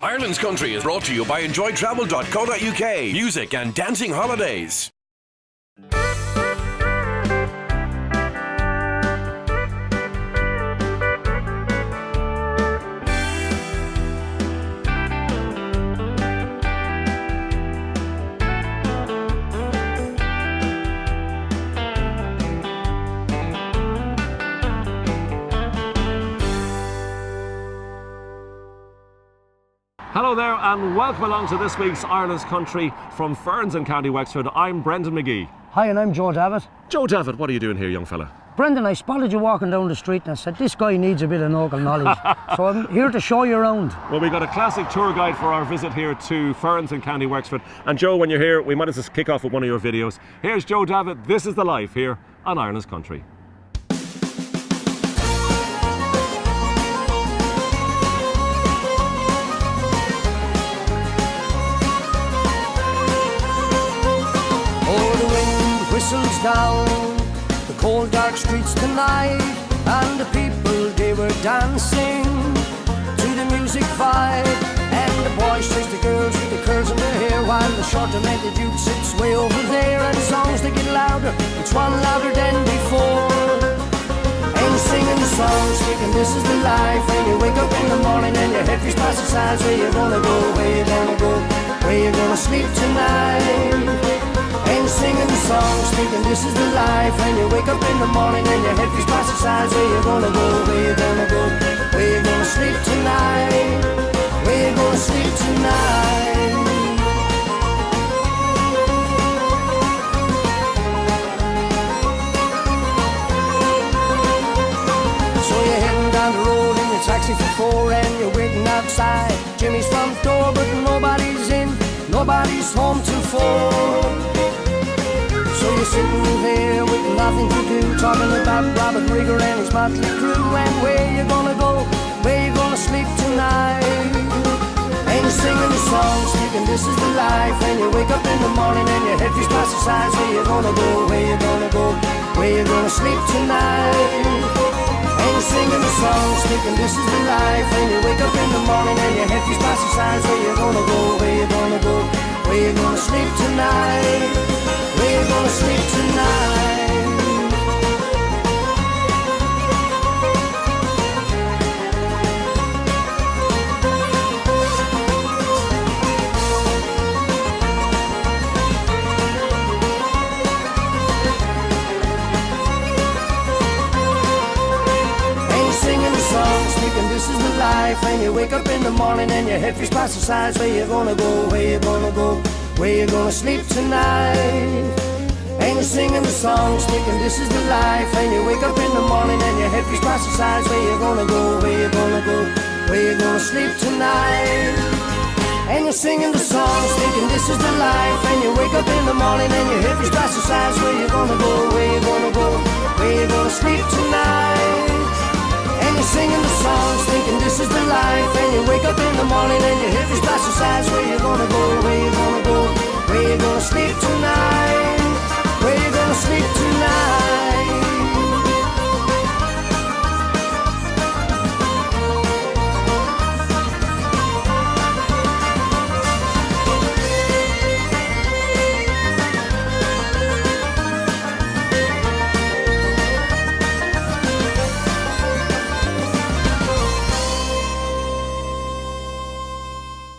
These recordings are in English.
Ireland's Country is brought to you by enjoytravel.co.uk. Music and dancing holidays. Hello there and welcome along to this week's Ireland's Country from Ferns in County Wexford. I'm Brendan McGee. Hi, and I'm Joe Davitt. Joe Davitt, what are you doing here, young fella? Brendan, I spotted you walking down the street and I said, this guy needs a bit of local knowledge. So I'm here to show you around. Well, we got a classic tour guide for our visit here to Ferns in County Wexford. And Joe, when you're here, we might as well kick off with one of your videos. Here's Joe Davitt. This is the life here on Ireland's Country. Whistles down the cold dark streets tonight, and the people they were dancing to the music vibe, and the boys chase the girls with the curls in their hair, while the shorter men the dude sits way over there, and the songs they get louder, each one louder than before, and singing the songs thinking this is the life, and you wake up in the morning and your head feels past the sides, where you gonna go, where you gonna go, where you gonna sleep tonight. And singing the songs, thinking this is the life. And you wake up in the morning and your head feels past the sides. Where you gonna go, where you gonna go, where you gonna sleep tonight, where you gonna sleep tonight. So you're heading down the road in your taxi for 4, and you're waiting outside Jimmy's front door, but nobody's in, nobody's home till 4. So you're sitting there with nothing to do, talking about Robert Rigger and his motley crew, and where you gonna go, where you gonna sleep tonight. And you're singing the songs, thinking this is the life, and you wake up in the morning and your head feels past the sides. Where you gonna go, where you gonna go, where you gonna sleep tonight. And you're singing the songs, thinking this is the life, and you wake up in the morning and your head feels past the sides. Where you gonna go, where you gonna go, where you gonna sleep tonight, where you gonna sleep tonight. And you're singing the songs, thinking this is the life, and you wake up in the morning and your head feels past the sides. Where you gonna go, where you gonna go, where you gonna sleep tonight. And you're singing the songs, thinking this is the life, and you wake up in the morning and your head feels past the sides. Where you gonna go, where you gonna go, where you gonna sleep tonight. And you're singing the songs, thinking this is the life, and you wake up in the morning and your head feels past the sides. Where you gonna go, where you gonna go, where you gonna sleep tonight. And you're singing the songs, thinking this is the life, and you wake up in the morning and your head feels past the sides. Where you gonna go, where you gonna go, where you gonna sleep tonight, where you gonna sleep tonight.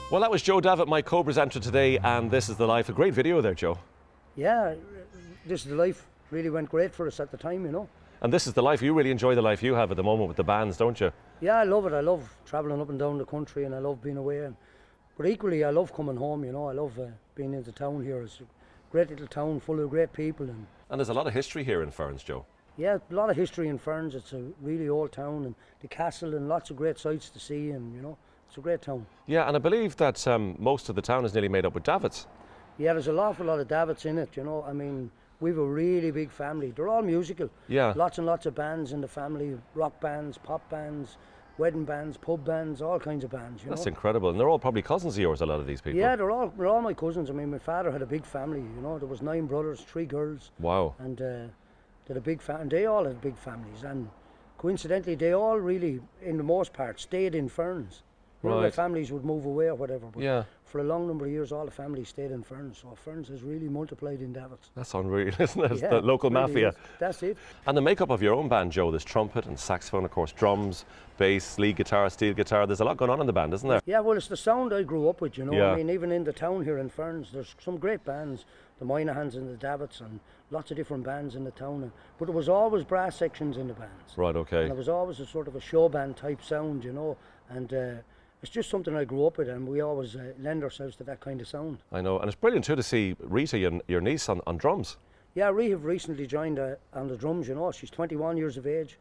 Well, that was Joe Davitt, my co-presenter today, and this is the life. A great video there, Joe. Yeah, this is the life. Really went great for us at the time, you know. And this is the life. You really enjoy the life you have at the moment with the bands, don't you? Yeah, I love it. I love travelling up and down the country, and I love being away. But equally, I love coming home, you know. I love being in the town here. It's a great little town full of great people. And there's a lot of history here in Ferns, Joe. Yeah, a lot of history in Ferns. It's a really old town, and the castle, and lots of great sights to see, and, you know, it's a great town. Yeah, and I believe that most of the town is nearly made up with Davids. Yeah, there's an awful lot of Davids in it, you know. I mean, we've a really big family. They're all musical. Yeah. Lots and lots of bands in the family, rock bands, pop bands, wedding bands, pub bands, all kinds of bands, you know. That's incredible. And they're all probably cousins of yours, a lot of these people. Yeah, they're all my cousins. I mean, my father had a big family, you know. There was 9 brothers, 3 girls. Wow. And they had a big and they all had big families. And coincidentally, they all really, in the most part, stayed in Ferns. You know, the Right. families would move away or whatever. But Yeah. for a long number of years, all the families stayed in Ferns. So Ferns has really multiplied in Davitt. That's unreal, isn't it? It's Yeah, the local it really mafia. is. That's it. And the makeup of your own band, Joe, there's trumpet and saxophone, of course, drums, bass, lead guitar, steel guitar. There's a lot going on in the band, isn't there? Yeah, well, it's the sound I grew up with, you know. Yeah. I mean, even in the town here in Ferns, there's some great bands, the Moynahans and the Davitts, and lots of different bands in the town. But there was always brass sections in the bands. Right, okay. And it was always a sort of a show band type sound, you know. And it's just something I grew up with, and we always lend ourselves to that kind of sound. I know. And it's brilliant too to see Rita, your niece, on drums. Yeah, Rehab recently joined on the drums, you know. She's 21 years of age.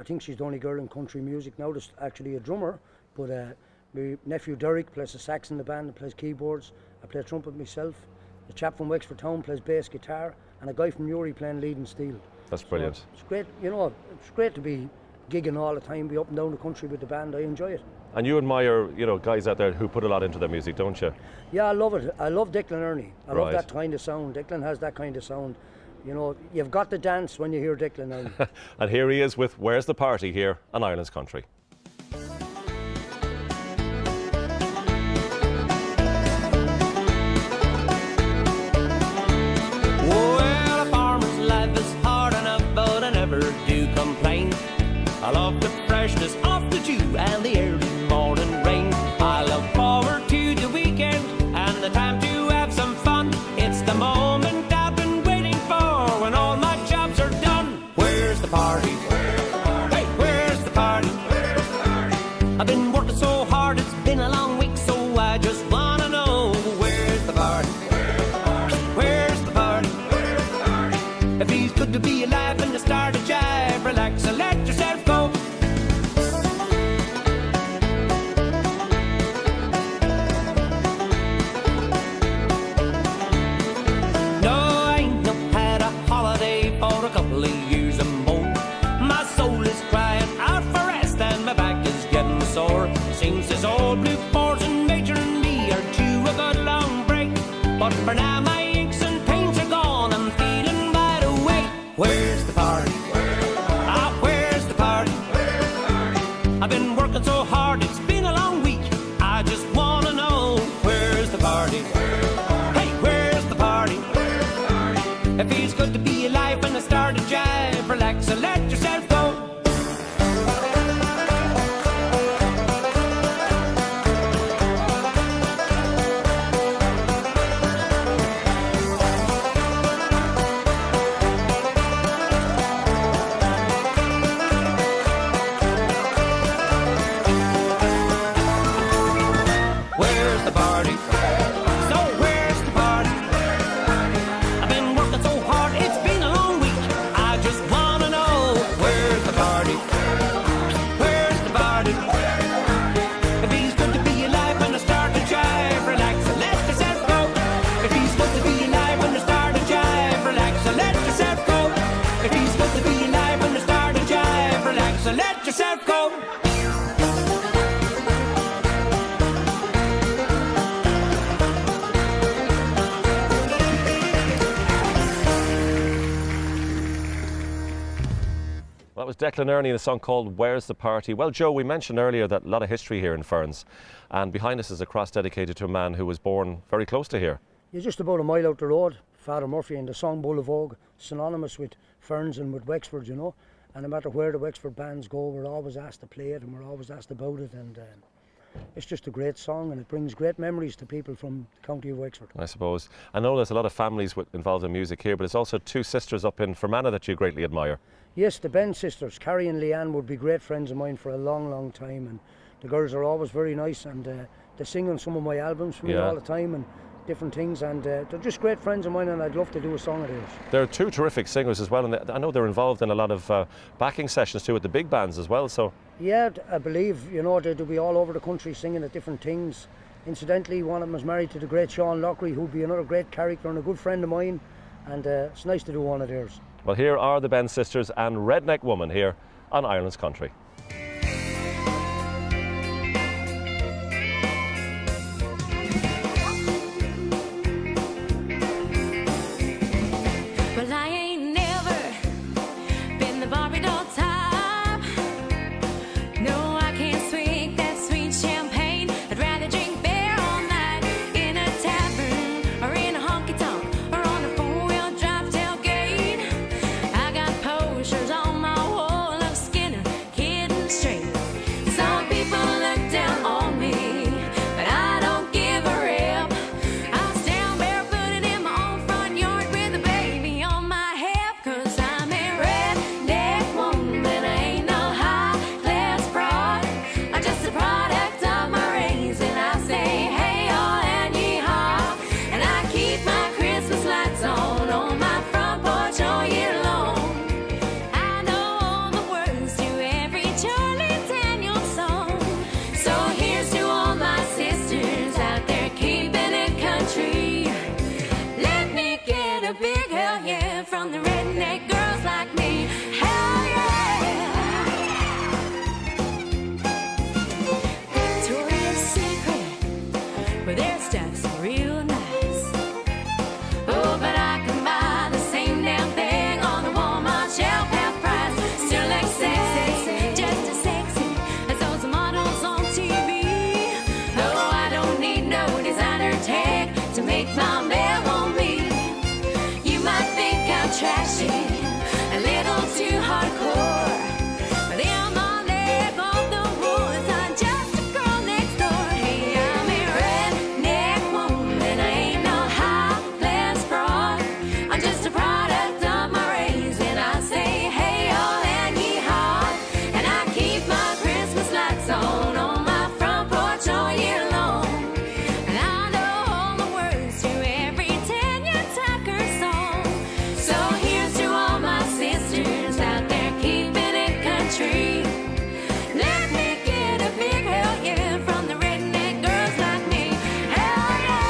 I think she's the only girl in country music now that's actually a drummer. But my nephew Derek plays the sax in the band and plays keyboards. I play trumpet myself. The chap from Wexford Town plays bass guitar, and a guy from Newry playing lead and steel. That's brilliant. So it's great, you know, it's great to be gigging all the time, be up and down the country with the band. I enjoy it. And you admire, you know, guys out there who put a lot into their music, don't you? Yeah, I love it. I love Declan Ernie. I love Right. that kind of sound. Declan has that kind of sound. You know, you've got to dance when you hear Declan Ernie. And here he is with Where's the Party here on Ireland's Country. Well, a farmer's life is hard enough, but I never do complain. I love the freshness of the dew and the early morning rain. I look forward to the weekend and the time to have some fun. It's the moment I've been waiting for when all my jobs are done. Where's the party? Hey, where's the party? I've been working so hard, it's been a long week, so I just wanna know where's the party? Where's the party? It feels good to be alive and to start a jive. Relax and let yourself go. No, I ain't no had a holiday for a couple of years or more. My soul is crying out for rest and my back is getting sore. Seems as old blue force and Major and me are due a good long break. But for now my aches and pains are gone, I'm feeling wide awake. Where's the party? Ah, where's the party? I've been working so hard, it's been a long week. I just wanna know where's the party? Hey, where's the party? It feels good to be alive when I start to jive. Relax and let yourself go. Where's the party? So where's the party? I've been working so hard, it's been a long week. I just wanna know where's the party? Where's the party? It feels good to be alive when I start to jive. Relax and let yourself go. It feels good to be alive when I start to jive. Relax and let yourself go. It feels good to be alive when I start to jive. Relax and let yourself go. That was Declan Ernie in a song called Where's the Party? Well, Joe, we mentioned earlier that a lot of history here in Ferns, and behind us is a cross dedicated to a man who was born very close to here. You're just about a mile out the road, Father Murphy, and the song Bull of Vogue, synonymous with Ferns and with Wexford, you know. And no matter where the Wexford bands go, we're always asked to play it and we're always asked about it. And it's just a great song, and it brings great memories to people from the county of Wexford. I suppose. I know there's a lot of families involved in music here, but there's also two sisters up in Fermanagh that you greatly admire. Yes, the Ben sisters, Carrie and Leanne, would be great friends of mine for a long, long time. And the girls are always very nice, and they sing on some of my albums for me Yeah. all the time and different things. And they're just great friends of mine, and I'd love to do a song of theirs. There are two terrific singers as well, and I know they're involved in a lot of backing sessions too with the big bands as well. So Yeah, I believe, you know, they'll be all over the country singing at different things. Incidentally, one of them is married to the great Sean Lockery, who'd be another great character and a good friend of mine, and it's nice to do one of theirs. well, here are the Ben sisters and Redneck Woman here on Ireland's Country. Well, I ain't never been the Barbie doll type. No, I can't swing that sweet champagne where their stuff's real nice. Oh, but I can buy the same damn thing on the Walmart shelf, half price. Still like sexy, just as sexy as those models on TV. Oh, I don't need no designer tag to make my man want me. You might think I'm trashy, a little too hardcore, but in my neck of the woods, I'm just a girl next door. Hey, I'm a redneck woman, I ain't no high-class fraud. I'm just a product of my raising. I say hey y'all and yeehaw, and I keep my Christmas lights on my front porch all year long. And I know all the words to every 10-year Tucker song. So here's to all my sisters out there keeping it country. Let me get a big hell yeah from the redneck girls like me. Hell yeah!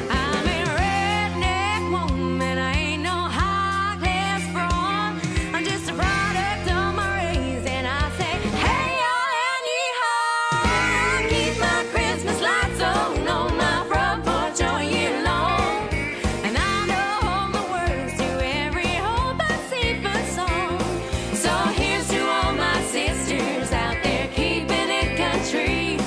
I'm a redneck woman, I ain't no high-class fraud. I'm just a product of my race, and I say, hey y'all and yeehaw. I keep my Christmas lights on my front porch all year long. And I know all the words to every old but seafood song. So here's to all my sisters out there keeping it country.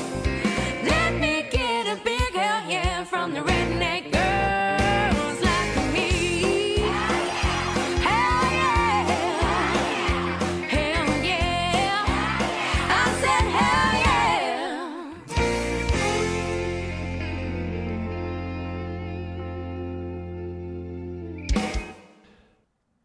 Let me get a big hell yeah from the redneck girls like me. Hell yeah, hell yeah. I said hell yeah.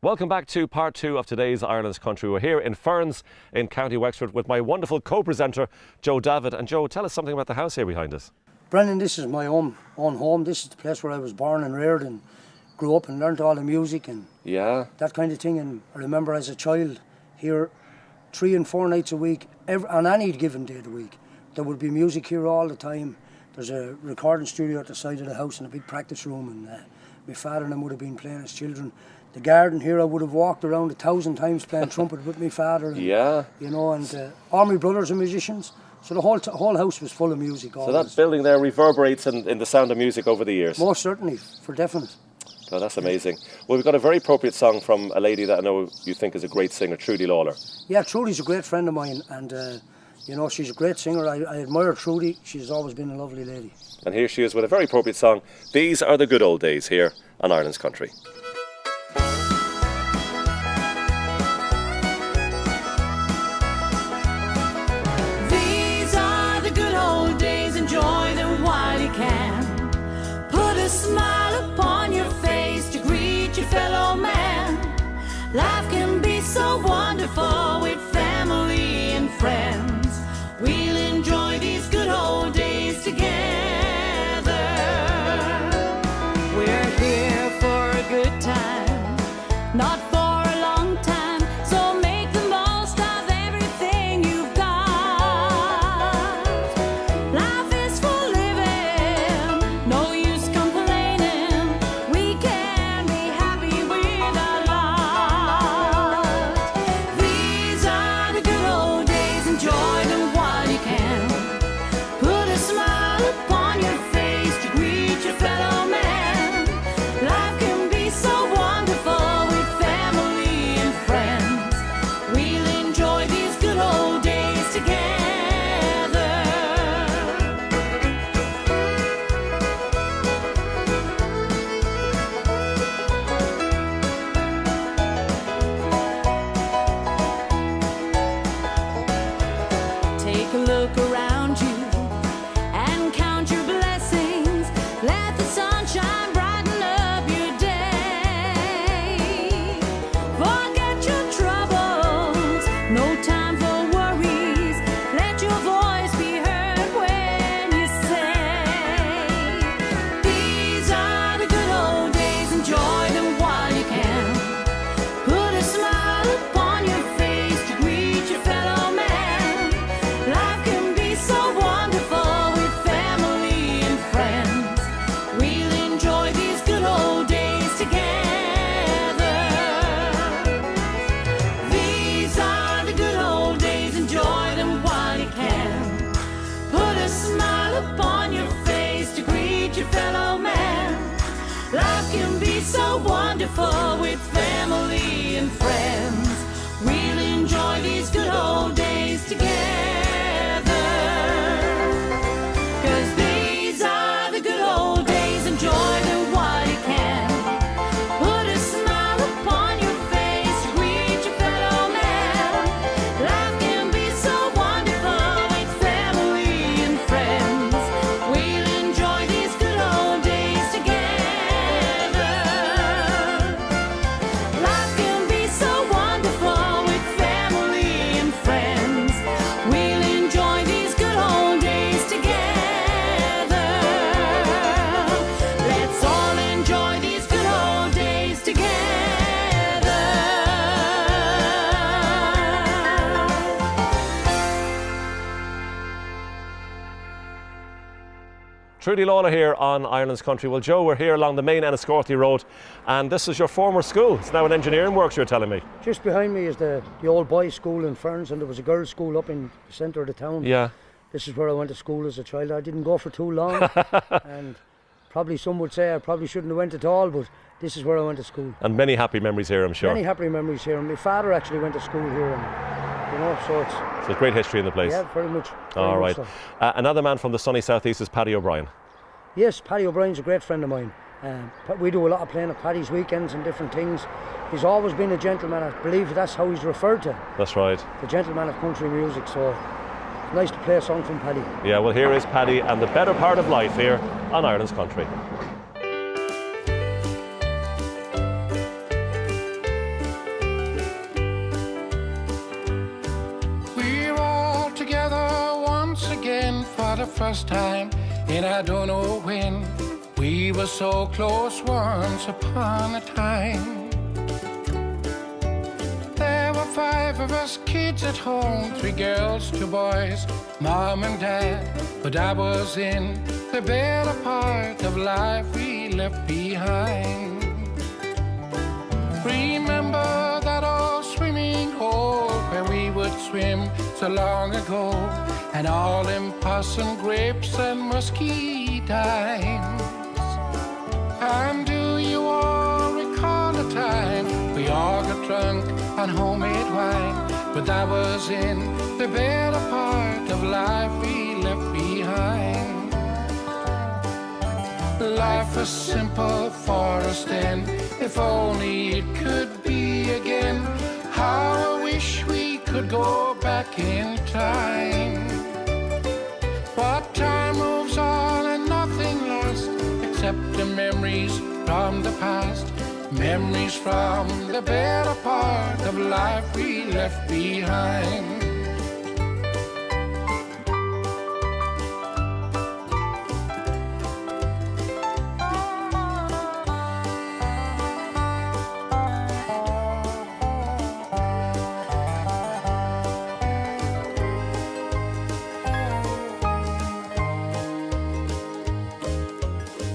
Welcome back to part 2 of today's Ireland's Country. We're here in Ferns in County Wexford with my wonderful co-presenter Joe Davitt. And Joe, tell us something about the house here behind us. Brendan, this is my own home. This is the place where I was born and reared and grew up and learnt all the music and Yeah. that kind of thing. And I remember as a child here 3 and 4 nights a week, on any given day of the week, there would be music here all the time. There's a recording studio at the side of the house and a big practice room, and my father and them would have been playing as children. The garden here, I would have walked around 1,000 times playing trumpet with my father. And, Yeah. you know, and all my brothers are musicians, so the whole house was full of music. So Always. that building there reverberates in the sound of music over the years. Most certainly, for definite. Oh, that's amazing. Well, we've got a very appropriate song from a lady that I know you think is a great singer, Trudy Lawler. Yeah, Trudy's a great friend of mine, and you know, she's a great singer. I admire Trudy. She's always been a lovely lady. And here she is with a very appropriate song. These are the good old days here on Ireland's Country. These are the good old days, enjoy them while you can. Put a smile upon your face to greet your fellow man. Life can be so wonderful with family and friends. We'll enjoy these good old days together. We're here for a good time, not for a long time. So make the most of everything you've got. Life is for living, no use complaining. We can be happy with our lot. These your fellow man. Life can be so wonderful with family and friends. We'll enjoy these good old days together. 'Cause these are the good old days. Enjoy them while you can. Put a smile upon your face. Greet your fellow man. Life can be so wonderful with family and friends. We'll enjoy these good old days together. Life can be so wonderful with family and friends. We'll enjoy these good old days together. Let's all enjoy these good old days together. Trudy Lawler here on Ireland's Country. Well, Joe, we're here along the main Enniscorthy Road, and this is your former school. It's now an engineering works, you're telling me. Just behind me is the old boys' school in Ferns, and there was a girls' school up in the centre of the town. Yeah. This is where I went to school as a child. I didn't go for too long, and probably some would say I probably shouldn't have went at all, but this is where I went to school. And many happy memories here, I'm sure. Many happy memories here. And my father actually went to school here, and so it's So there's great history in the place. yeah, very much. All right. So. Another man from the sunny southeast is Paddy O'Brien. Yes, Paddy O'Brien's a great friend of mine. We do a lot of playing at Paddy's weekends and different things. He's always been a gentleman. I believe that's how he's referred to, That's right. the gentleman of country music. So it's nice to play a song from Paddy. Yeah, well, here is Paddy and the better part of life here on Ireland's Country. We're all together once again for the first time, and I don't know when. We were so close once upon a time. There were 5 of us kids at home, 3 girls, 2 boys, mom and dad. But I was in the better part of life we left behind. Remember that old swimming hole where we would swim so long ago, and all them possum grapes and muscadines. And do you all recall the time we all got drunk on homemade wine? But that was in the better part of life we left behind. Life was simple for us then, if only it could be again. How I wish we could go back in time. But time moves on and nothing lasts except the memories from the past. Memories from the better part of life we left behind.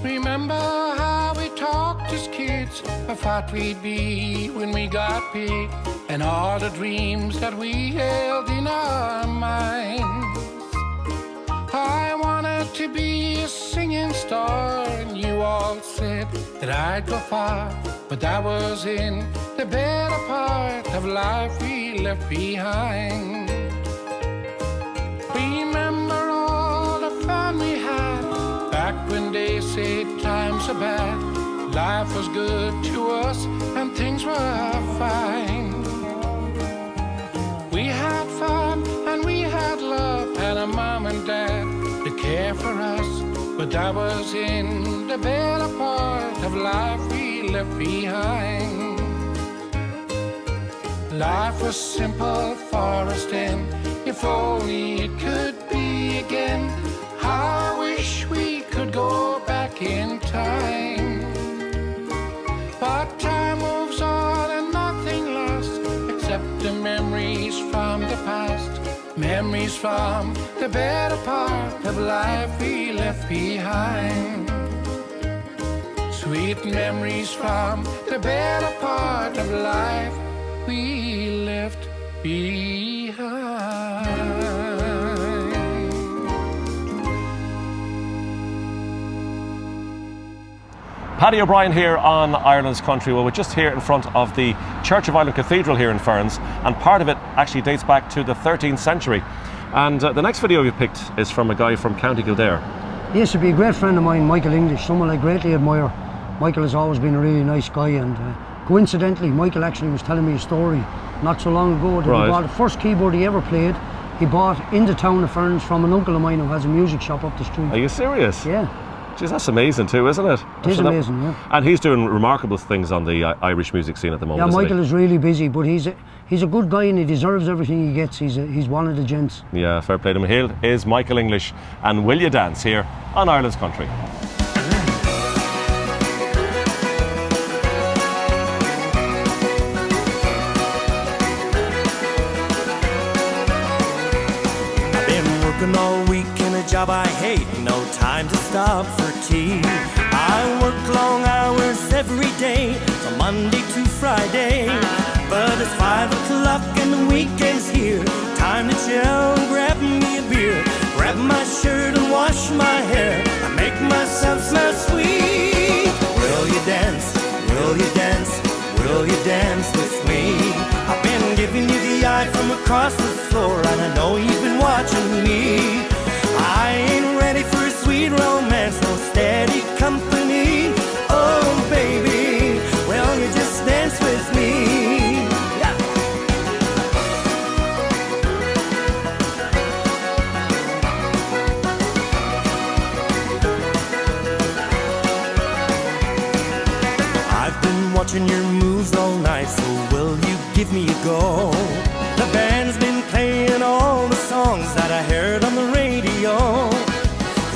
Remember how we talked as kids of what we'd be when we got big, and all the dreams that we held in our minds. I wanted to be a singing star, and you all said that I'd go far, but that was in the better part of life we left behind. Remember all the fun we had back when they said times are bad. Life was good to us and things were fine. We had fun and we had love and a mom and dad to care for us. But that was in the better part of life we left behind. Life was simple for us then, if only it could be again. How I wish we could go back in time. But time moves on and nothing lasts except the memories from the past. Memories from the better part of life we left behind. Sweet memories from the better part of life we left behind. Paddy O'Brien here on Ireland's Country. Well, we're just here in front of the Church of Ireland Cathedral here in Ferns, and part of it actually dates back to the 13th century. And the next video you've picked is from a guy from County Kildare. He used to be a great friend of mine, Michael English, someone I greatly admire. Michael has always been a really nice guy, and coincidentally, Michael actually was telling me a story not so long ago that he bought the first keyboard he ever played. He bought in the town of Ferns from an uncle of mine who has a music shop up the street. Are you serious? Yeah. Jeez, that's amazing too, isn't it? It is amazing, yeah. And he's doing remarkable things on the Irish music scene at the moment. Yeah, isn't Michael he? is really busy, but he's a good guy and he deserves everything he gets. He's one of the gents. Yeah, fair play to him. Here is Michael English and Will You Dance here on Ireland's Country. Working all week in a job I hate, no time to stop for tea. I work long hours every day, from Monday to Friday. But it's 5 o'clock and the weekend's here. Time to chill and grab me a beer. Grab my shirt and wash my hair. I make myself smell sweet. Will you dance? Will you dance? Will you dance with me? I've been giving you the eye from across the floor, and I know you've been watching me. I ain't ready for a sweet romance, no steady company. Oh baby, well you just dance with me. Yeah. I've been watching your moves all night, so will you give me a go? The band's been playing all the songs that I heard on the radio.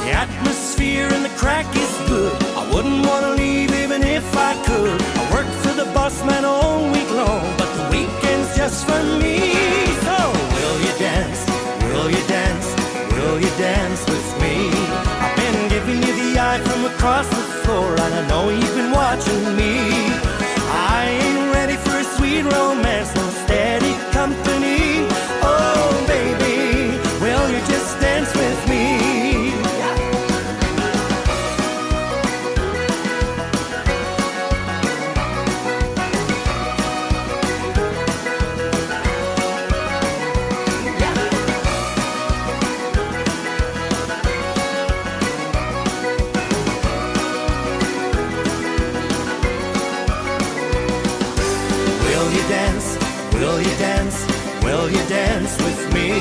The atmosphere and the crack is good. I wouldn't want to leave even if I could. I work for the boss man all week long, but the weekend's just for me. So will you dance? Will you dance? Will you dance with me? I've been giving you the eye from across the floor, and I know you've been watching me. I ain't ready for a sweet romance, no steady company. Oh baby, will you just dance with me? Will you dance? Will you dance? Will you dance with me?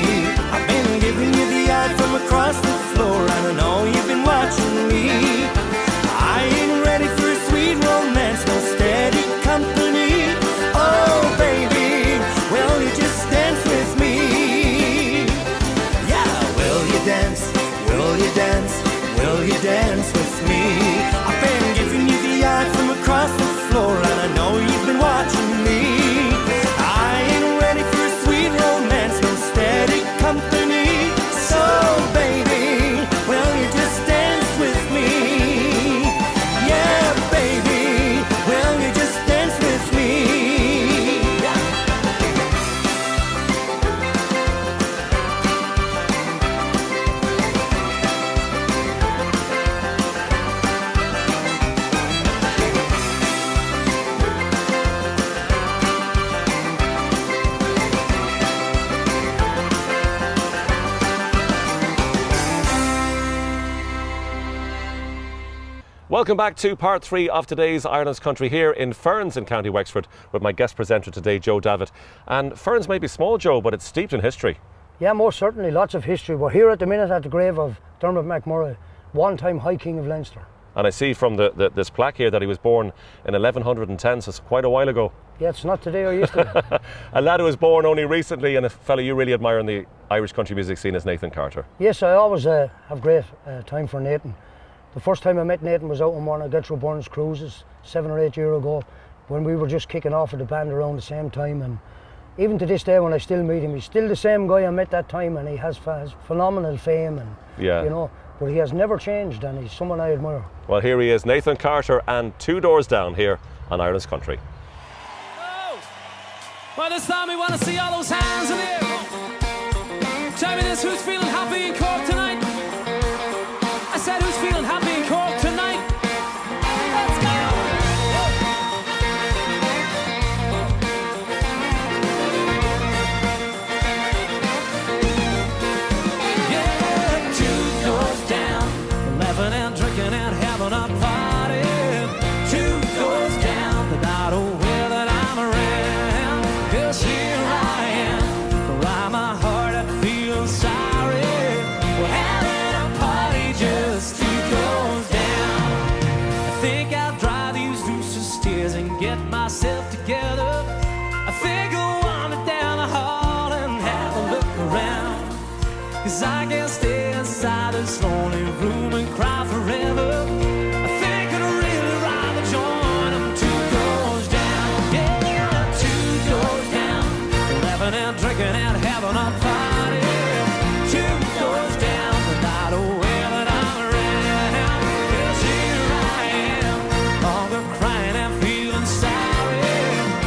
I've been giving you the eye from across the floor, and I know you've been watching me. I ain't ready for a sweet romance, no steady company. Oh baby, will you just dance with me? Yeah, will you dance? Will you dance? Will you dance with me? I've been giving you the eye from across the floor, and I know you've been watching me. I ain't ready for a sweet romance, no steady company. So baby, will you just dance with me? Yeah baby, will you just dance with me? Yeah. Welcome back to part 3 of today's Ireland's Country here in Ferns in County Wexford with my guest presenter today, Joe Davitt. And Ferns may be small, Joe, but it's steeped in history. Yeah, most certainly, lots of history. We're here at the minute at the grave of Dermot MacMurray, one-time High King of Leinster. And I see from this plaque here that he was born in 1110, so it's quite a while ago. Yeah, it's not today or yesterday. A lad who was born only recently, and a fellow you really admire in the Irish country music scene is Nathan Carter. Yes, I always have great time for Nathan. The first time I met Nathan was out on one of Gertrude Byrne's cruises 7 or 8 years ago, when we were just kicking off with the band around the same time. And even to this day, when I still meet him, he's still the same guy I met that time, and he has phenomenal fame, and Yeah. you know, but he has never changed, and he's someone I admire. Well, here he is, Nathan Carter, and Two Doors Down here on Ireland's Country. Oh! Well, this time we want to see all those hands in the air. Tell me this, who's feeling happy in Cork tonight? I said, who's feeling happy in Cork tonight? Let's go! myself together. I think I'll wander down the hall and have a look around. 'Cause I can't stay inside this lonely room and cry forever. I think I'd really rather join them 2 doors down. Yeah, 2 doors down. Laughing and drinking and having a party. 2 doors down. The night away that I'm around. 'Cause here I am, longer crying and feeling sorry.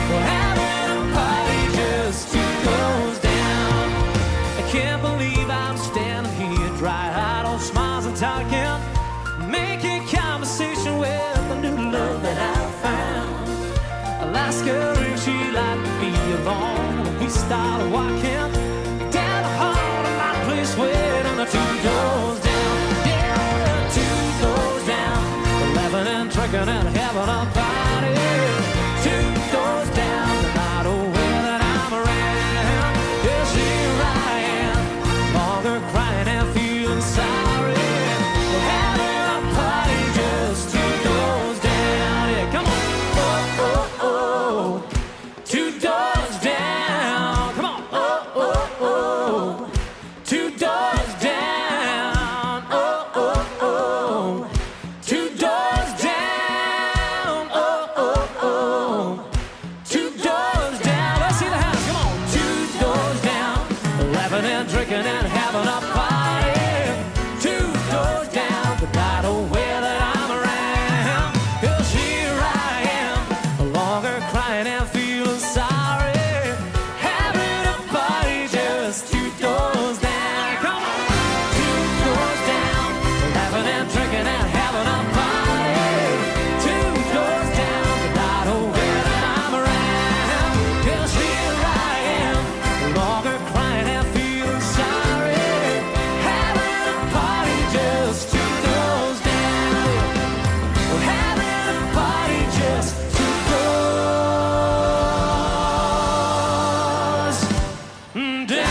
For having a party just 2 doors down. I can't believe I'm standing here, dry-eyed, all smiles and talking, making conversation with the new love that I found. I'll ask her if she'd like to be alone when we start walking down the hall to my place, waiting the 2 doors down. Yeah, 2 doors down. Laughing and drinking and having a party. 2 doors down. The night away that I'm around. Yes, here I am, longer crying and feeling sorry. For having a party just 2 doors down. Yeah, come on. Oh, oh, oh. 2 doors down. Come on. Oh, oh, oh. 2 doors down. Oh, oh, oh. 2 doors down. Oh, oh, oh. 2 doors down. Let's see the hands. Come on. 2 doors down. Laughing and drinking and having a party. 2 doors down. The night away that I'm around. 'Cause here I am, longer crying and feeling sorry. Having a party just 2 doors down. Come on. 2 doors down. Laughing and drinking and having a party. 2 doors down. The night away that I'm around. 'Cause here I am, longer crying and feeling sorry. Having a party just 2 doors down. Having a party just 2 doors down.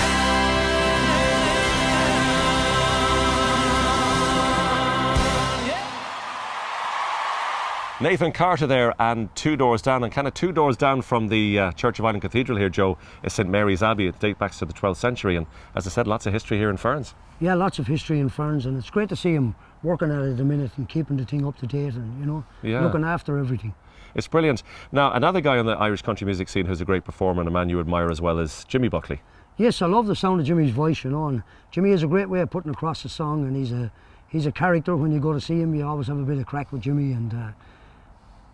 Nathan Carter there, and 2 doors down, and kind of 2 doors down from the Church of Ireland Cathedral here, Joe, is St Mary's Abbey. It dates back to the 12th century, and as I said, lots of history here in Ferns. Yeah, lots of history in Ferns, and it's great to see him working at it at the minute and keeping the thing up to date and, you know, Yeah. looking after everything. It's brilliant. Now, another guy on the Irish country music scene who's a great performer and a man you admire as well is Jimmy Buckley. Yes, I love the sound of Jimmy's voice, you know, and Jimmy has a great way of putting across the song, and he's a character. When you go to see him, you always have a bit of crack with Jimmy, and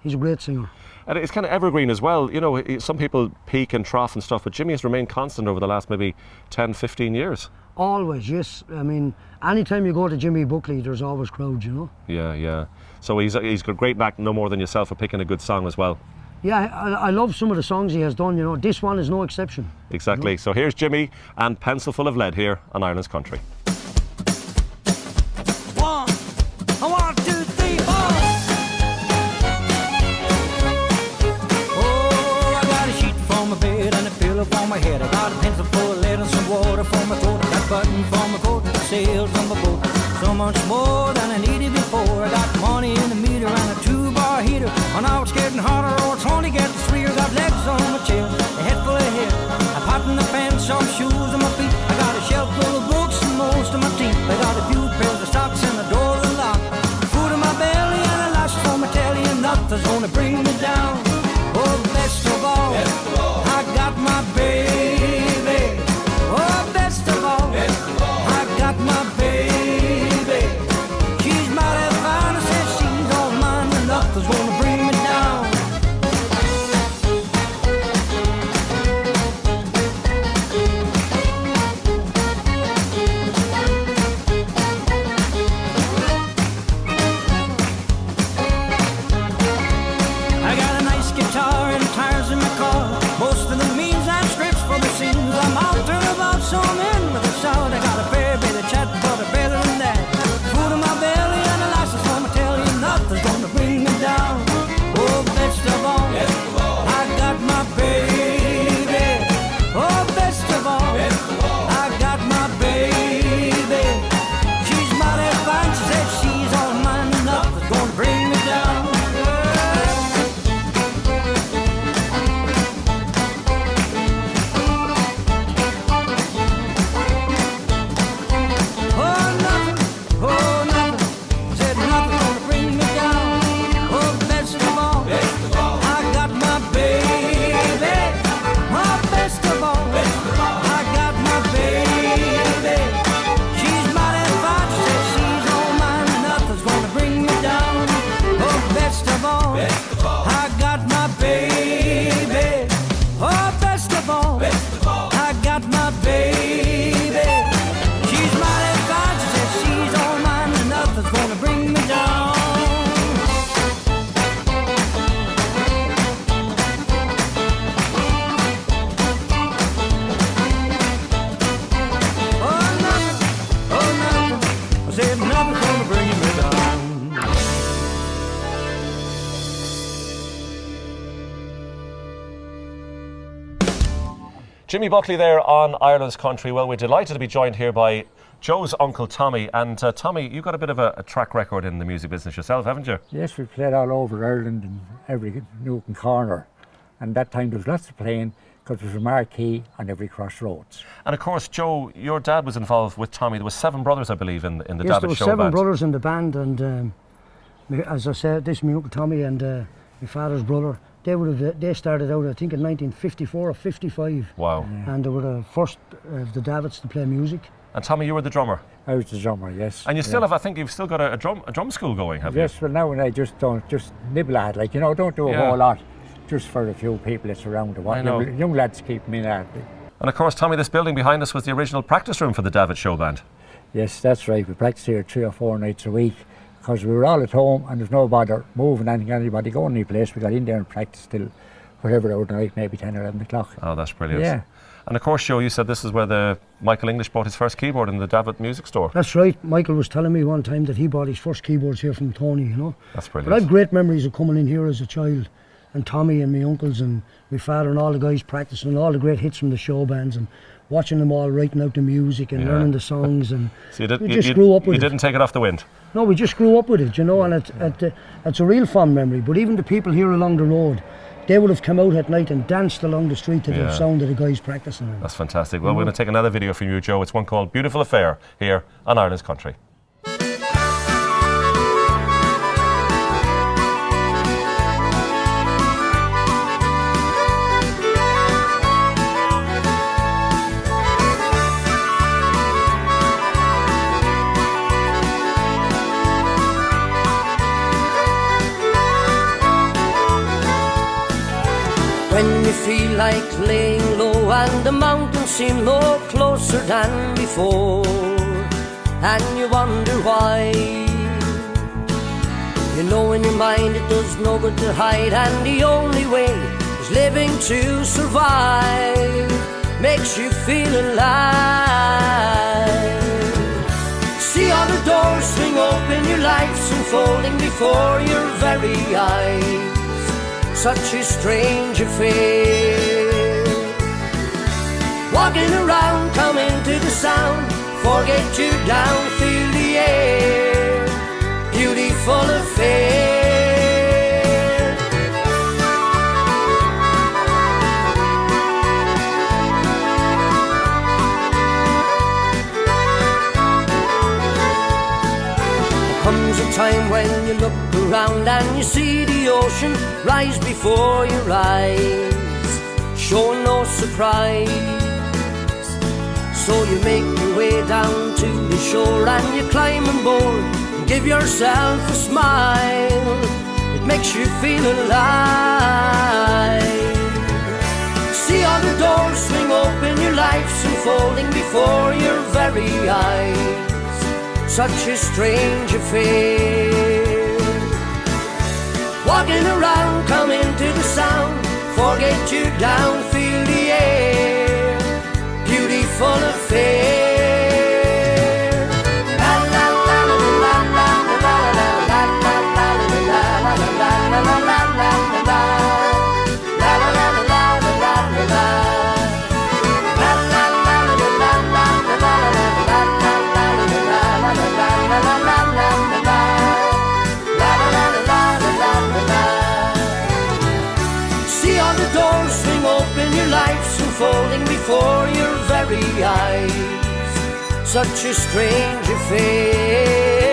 he's a great singer. And it's kind of evergreen as well. You know, some people peak and trough and stuff, but Jimmy has remained constant over the last maybe 10, 15 years. Always, yes. I mean, anytime you go to Jimmy Buckley, there's always crowds, you know. Yeah, yeah. So he's got great knack, no more than yourself, for picking a good song as well. Yeah, I love some of the songs he has done, you know. This one is no exception. Exactly. You know? So here's Jimmy and Pencil Full of Lead here on Ireland's Country. 1, 1, 2, 3, 4. Oh, I got a sheet for my bed and a pillow for my head. I got a pencil full of lead and some water for my throat. I got a button for my coat and sails on my boat. So much more than I needed before. I got money in the meter and a 2-bar heater. And now it's getting hotter, or it's only getting sweeter. Got legs on my chair, a head full of hair, a pot in the pan, some shoes on my feet. I got a shelf full of books and most of my teeth. I got a few pairs of socks and a door unlocked. Food in my belly and a lash for my telly, and nothing's gonna bring me down. Oh, best of all, I got my baby. Oh, best of all, I got my baby. She's mighty fine, I said she's all mine, and nothing's gonna bring me down. I got a nice Jimmy Buckley there on Ireland's Country. Well, we're delighted to be joined here by Joe's uncle Tommy. And Tommy, you've got a bit of a track record in the music business yourself, haven't you? Yes, we played all over Ireland in every nook and corner. And that time there was lots of playing because there was a marquee on every crossroads. And of course, Joe, your dad was involved with Tommy. There were 7 brothers, I believe, in the Yes, Davitt there were show 7 band. brothers in the band, and as I said, this is my uncle Tommy and my father's brother. They started out, I think, in 1954 or 55. Wow. And they were the first of the Davitts to play music. And Tommy, you were the drummer. I was the drummer, yes. And you still have, I think you've still got a drum school going, have you? Yes, well now and I just don't, just nibble at it, like, you know, don't do a whole lot, just for a few people that's around the one. I know. Young lads keep me in at it. And of course, Tommy, this building behind us was the original practice room for the Davitt show band. Yes, that's right. We practiced here 3 or 4 nights a week because we were all at home and there's no bother moving anybody going any place. We got in there and practiced till whatever hour of the night, maybe 10 or 11 o'clock. Oh, that's brilliant. Yeah. And of course, Joe, you said this is where Michael English bought his first keyboard in the Davitt music store. That's right. Michael was telling me one time that he bought his first keyboards here from Tony, you know. That's brilliant. But I have great memories of coming in here as a child, and Tommy and my uncles and my father and all the guys practicing and all the great hits from the show bands and watching them all writing out the music and learning the songs. And So we just grew up with it. You didn't take it off the wind? No, we just grew up with it, you know, and it's a real fond memory. But even the people here along the road, they would have come out at night and danced along the street to the sound of the guys practicing. That's fantastic. Well, we're going to take another video from you, Joe. It's one called Beautiful Affair here on Ireland's Country. When you feel like laying low and the mountains seem no closer than before, and you wonder why, you know in your mind it does no good to hide, and the only way is living to survive, makes you feel alive. See all the doors swing open, your life's unfolding before your very eyes. Such a strange affair. Walking around, come into the sound, forget you down, feel the air. Beautiful affair. There comes a time when you look around and you see the ocean rise before your eyes, showing no surprise. So you make your way down to the shore and you climb on board and give yourself a smile. It makes you feel alive. See all the doors swing open, your life's unfolding before your very eyes. Such a strange affair. Walking around, come into the sound, forget you down, feel the air. Beautiful affair. La la la la la la la la la la la la la la la la. See all the doors swing open, your life's unfolding before your very eyes. Such a strange affair.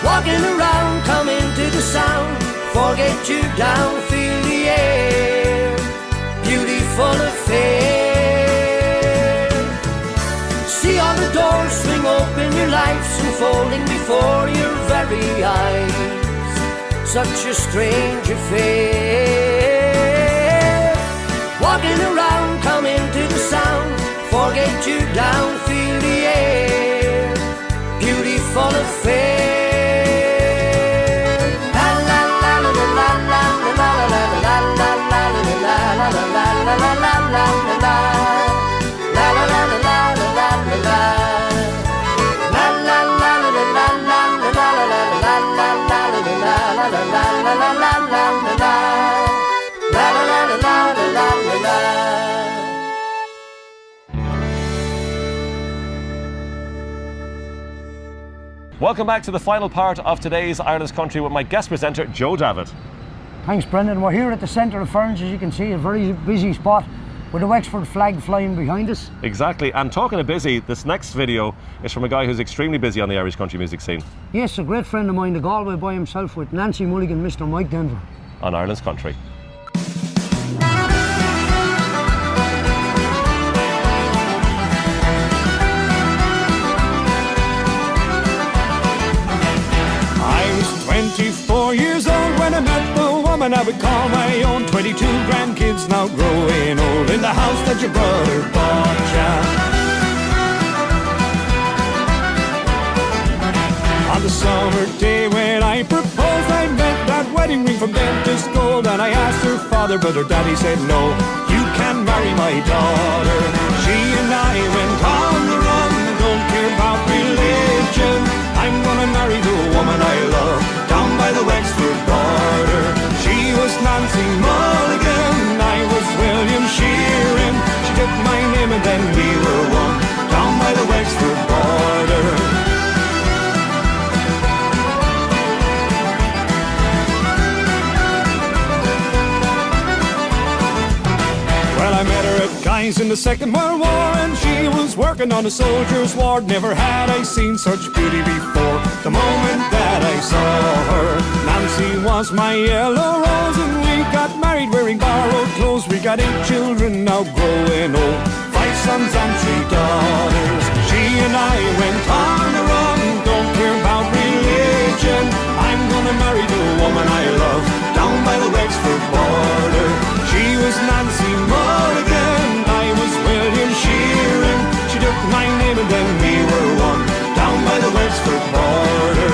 Walking around, come into the sound, forget you down, feel the air. Beautiful affair. See all the doors swing open, your life's unfolding before your very eyes. Such a strange affair. Walking around, come into the sound, forget you down, feel the air. Beautiful affair. La la la la la la la la la la la la la la la la la la. La la la la la la la la. La la la la la la la la la la la la. La la la la la la la la la. La la la la la la la la. Welcome back to the final part of today's Ireland's Country with my guest presenter, Joe Davitt. Thanks, Brendan. We're here at the centre of Ferns, as you can see, a very busy spot with the Wexford flag flying behind us. Exactly, and talking of busy, this next video is from a guy who's extremely busy on the Irish country music scene. Yes, a great friend of mine, the Galway by himself with Nancy Mulligan, Mr. Mike Denver. On Ireland's Country. I was 24 years old when I met the woman I would call my own. 22 grandkids now growing old in the house that your brother bought ya. On the summer day when I proposed, I met that wedding ring from dentist gold. And I asked her father, but her daddy said no, you can't marry my daughter. She and I went on the run, don't care about religion. I'm gonna marry the woman I love down by the Wexford border. She was Nancy Mulligan, I was William Sheeran. She took my name and then we were one down by the Wexford border. Well, I met her at Guy's in the Second World War, and she was working on a soldier's ward. Never had I seen such beauty before. The moment that I saw her, Nancy was my yellow rose, and we got married wearing borrowed clothes. We got 8 children now growing old, 5 sons and 3 daughters. She and I went on the run, don't care about religion. I'm gonna marry the woman I love down by the Wexford border. She was Nancy Mulligan, I was William Sheeran. She took my name and then we were one down by the Wexford border.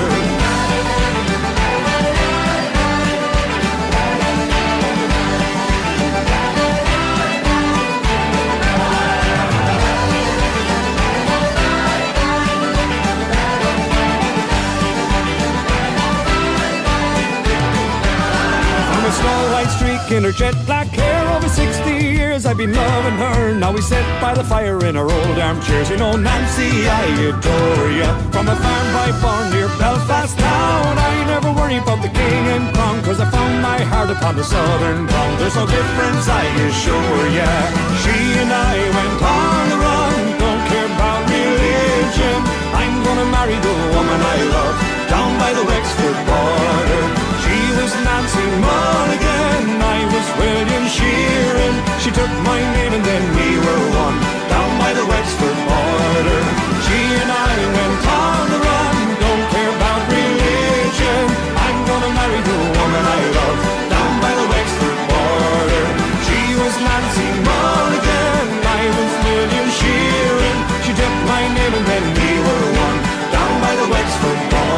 Snow white streak in her jet black hair. Over 60 years I've been loving her. Now we sit by the fire in our old armchairs. You know, Nancy, I adore ya. From a farm by Barn near Belfast town, I never worry about the king and crown, cause I found my heart upon the southern ground. There's no difference, I assure ya. She and I went on the run, don't care about religion. I'm gonna marry the woman I love down by the Wexford border. She was Nancy Mulligan, I was William Sheeran. She took my name and then we were one down by the Wexford border. She and I went on the run, don't care about religion. I'm gonna marry the woman I love down by the Wexford border. She was Nancy Mulligan, I was William Sheeran. She took my name and then we were one down by the Wexford border.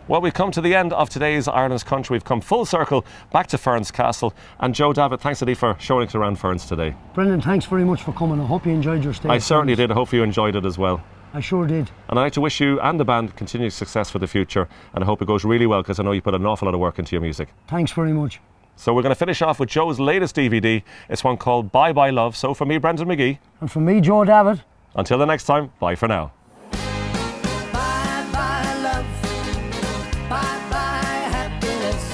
Well, we've come to the end of today's Ireland's Country. We've come full circle back to Ferns Castle. And Joe Davitt, thanks indeed for showing us around Ferns today. Brendan, thanks very much for coming. I hope you enjoyed your stay. I certainly did. I hope you enjoyed it as well. I sure did. And I'd like to wish you and the band continued success for the future. And I hope it goes really well, because I know you put an awful lot of work into your music. Thanks very much. So we're going to finish off with Joe's latest DVD. It's one called Bye Bye Love. So from me, Brendan McGee. And from me, Joe Davitt. Until the next time, bye for now. Bye bye love, bye bye happiness.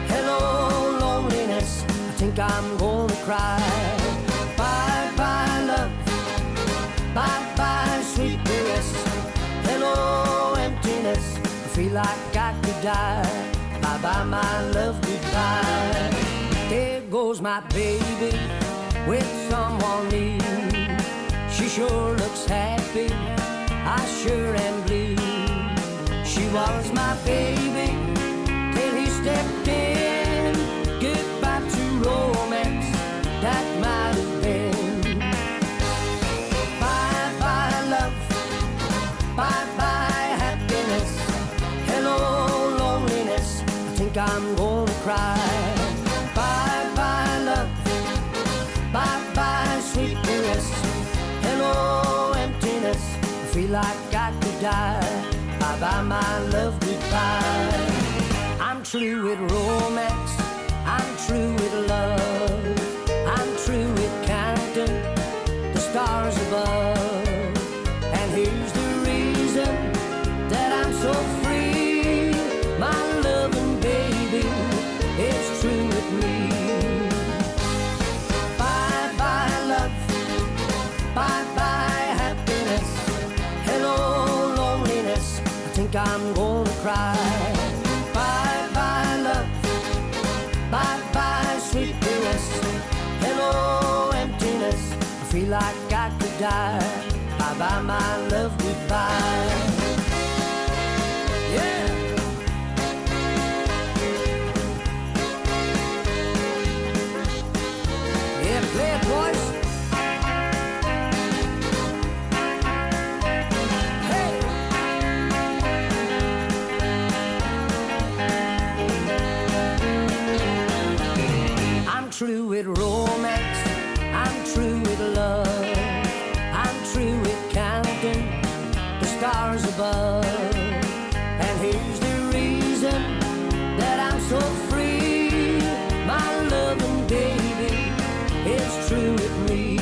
Hello loneliness, I think I'm gonna cry. Bye bye love, bye bye sweet caress. Hello emptiness, I feel like I could die. Bye bye my love, goodbye. There goes my baby with someone new. She sure looks happy, I sure am blue. She was my baby till he stepped in. Goodbye to romance, that might have been. Bye bye love, bye bye happiness. Hello loneliness, I think I'm gonna cry. Bye bye love, bye bye sweet caress. feel like I could die. Bye bye, my love, goodbye. I'm true with romance, I'm true with love, I'm true with counting the stars above. And here's the reason that I'm so free. My loving baby, it's true with me. Bye bye love, bye bye happiness. Hello loneliness, I think I'm gonna cry. Bye bye love, bye bye sweet caress. Hello emptiness, I feel like I could die. Bye bye my love, goodbye. Yeah. Yeah, play it, boys. Hey. I'm true with romance, I'm true with love, I'm true with counting the stars above. And here's the reason that I'm so free. My loving baby, it's true with me.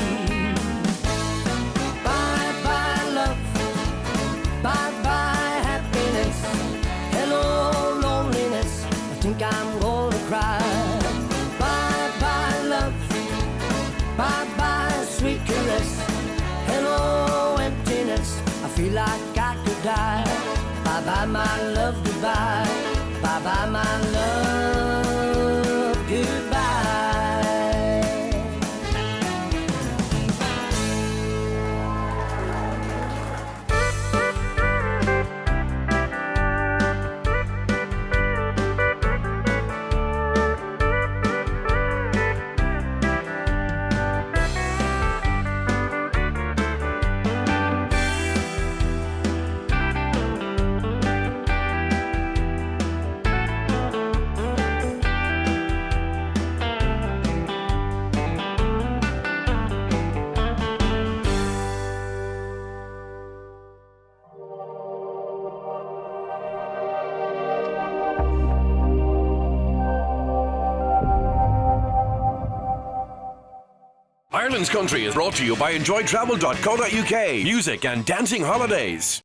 Bye bye love, bye bye happiness. Hello loneliness, I think I'm gonna cry. Bye bye love, bye bye sweet caress. Hello emptiness, I feel like I could die. Bye bye my love, goodbye. Bye bye my love, goodbye. Ireland's Country is brought to you by enjoytravel.co.uk. Music and dancing holidays.